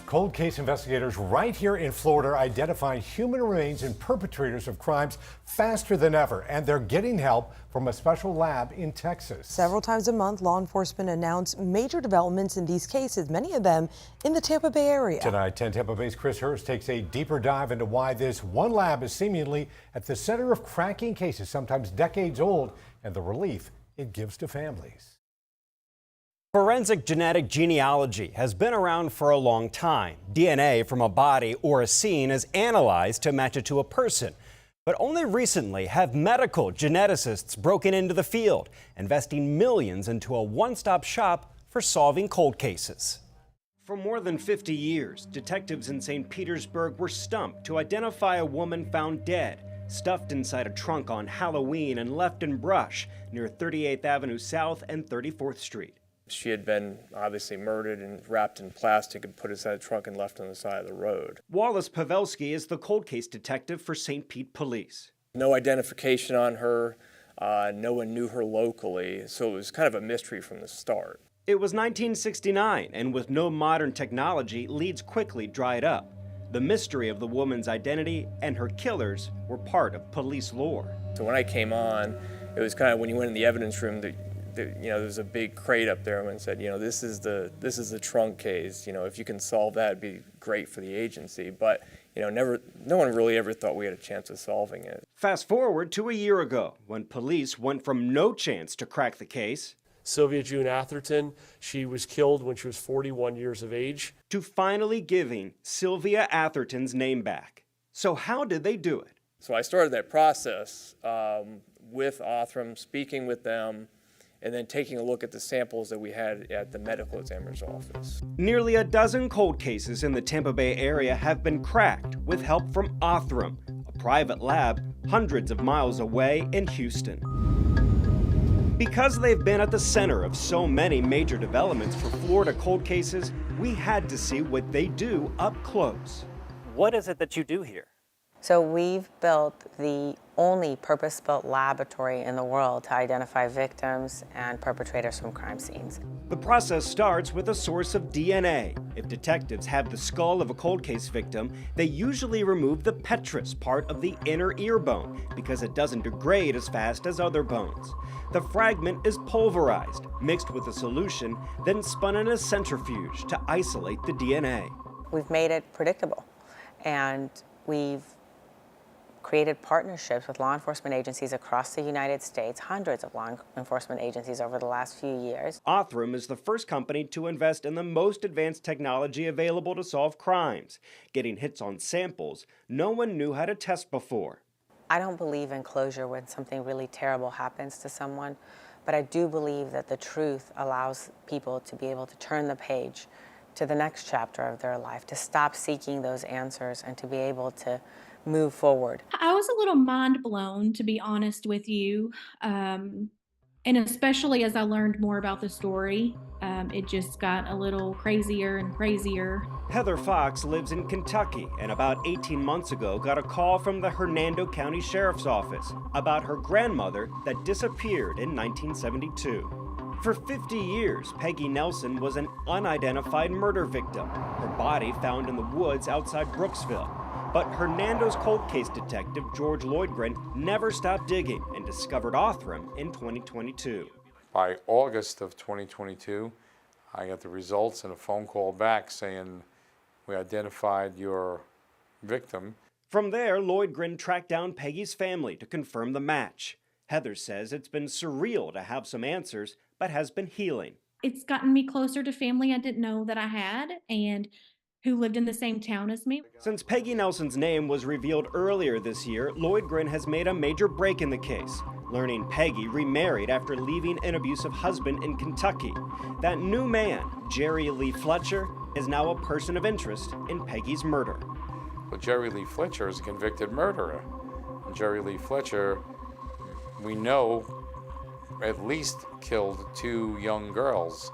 Cold case investigators right here in Florida are identifying human remains and perpetrators of crimes faster than ever, and they're getting help from a special lab in Texas. Several times a month, law enforcement announce major developments in these cases, many of them in the Tampa Bay area. Tonight, 10 Tampa Bay's Chris Hurst takes a deeper dive into why this one lab is seemingly at the center of cracking cases, sometimes decades old, and the relief it gives to families. Forensic genetic genealogy has been around for a long time. DNA from a body or a scene is analyzed to match it to a person. But only recently have medical geneticists broken into the field, investing millions into a one-stop shop for solving cold cases. For more than 50 years, detectives in St. Petersburg were stumped to identify a woman found dead, stuffed inside a trunk on Halloween and left in brush near 38th Avenue South and 34th Street. She had been obviously murdered and wrapped in plastic and put inside a trunk and left on the side of the road. Wallace Pavelski is the cold case detective for St. Pete Police. No identification on her, no one knew her locally, so it was kind of a mystery from the start. It was 1969, and with no modern technology, leads quickly dried up. The mystery of the woman's identity and her killers were part of police lore. So when I came on, it was kind of when you went in the evidence room, there was a big crate up there and said, this is the trunk case. If you can solve that, it'd be great for the agency. But no one really ever thought we had a chance of solving it. Fast forward to a year ago, when police went from no chance to crack the case, Sylvia June Atherton, she was killed when she was 41 years of age, to finally giving Sylvia Atherton's name back. So how did they do it? So I started that process with Othram, speaking with them, and then taking a look at the samples that we had at the medical examiner's office. Nearly a dozen cold cases in the Tampa Bay area have been cracked with help from Othram, a private lab hundreds of miles away in Houston. Because they've been at the center of so many major developments for Florida cold cases, we had to see what they do up close. What is it that you do here? So we've built the only purpose-built laboratory in the world to identify victims and perpetrators from crime scenes. The process starts with a source of DNA. If detectives have the skull of a cold case victim, they usually remove the petrous part of the inner ear bone because it doesn't degrade as fast as other bones. The fragment is pulverized, mixed with a solution, then spun in a centrifuge to isolate the DNA. We've made it predictable, and we've created partnerships with law enforcement agencies across the United States, hundreds of law enforcement agencies over the last few years. Othram is the first company to invest in the most advanced technology available to solve crimes, getting hits on samples no one knew how to test before. I don't believe in closure when something really terrible happens to someone, but I do believe that the truth allows people to be able to turn the page to the next chapter of their life, to stop seeking those answers and to be able to move forward. I was a little mind blown, to be honest with you, and especially as I learned more about the story, it just got a little crazier and crazier. Heather Fox lives in Kentucky and about 18 months ago got a call from the Hernando County Sheriff's Office about her grandmother that disappeared in 1972. For 50 years, Peggy Nelson was an unidentified murder victim, her body found in the woods outside Brooksville. But Hernando's cold case detective, George Lloydgren, never stopped digging and discovered Othram in 2022. By August of 2022, I got the results and a phone call back saying, we identified your victim. From there, Lloydgren tracked down Peggy's family to confirm the match. Heather says it's been surreal to have some answers, but has been healing. It's gotten me closer to family I didn't know that I had and who lived in the same town as me. Since Peggy Nelson's name was revealed earlier this year, Lloydgren has made a major break in the case, learning Peggy remarried after leaving an abusive husband in Kentucky. That new man, Jerry Lee Fletcher, is now a person of interest in Peggy's murder. Well, Jerry Lee Fletcher is a convicted murderer. And Jerry Lee Fletcher, we know, at least killed 2 young girls.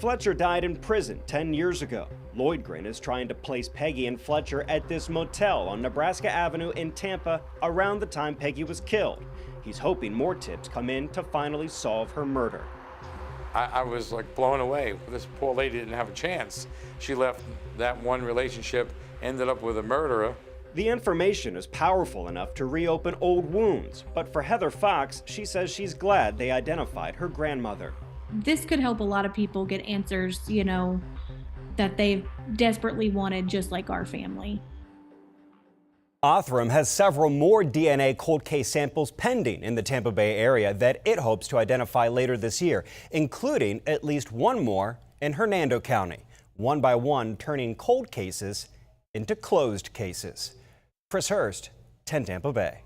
Fletcher died in prison 10 years ago. Lloydgren is trying to place Peggy and Fletcher at this motel on Nebraska Avenue in Tampa around the time Peggy was killed. He's hoping more tips come in to finally solve her murder. I was like blown away. This poor lady didn't have a chance. She left that one relationship, ended up with a murderer. The information is powerful enough to reopen old wounds, but for Heather Fox, she says she's glad they identified her grandmother. This could help a lot of people get answers, you know, that they've desperately wanted, just like our family. Othram has several more DNA cold case samples pending in the Tampa Bay area that it hopes to identify later this year, including at least one more in Hernando County, one by one turning cold cases into closed cases. Chris Hurst, 10 Tampa Bay.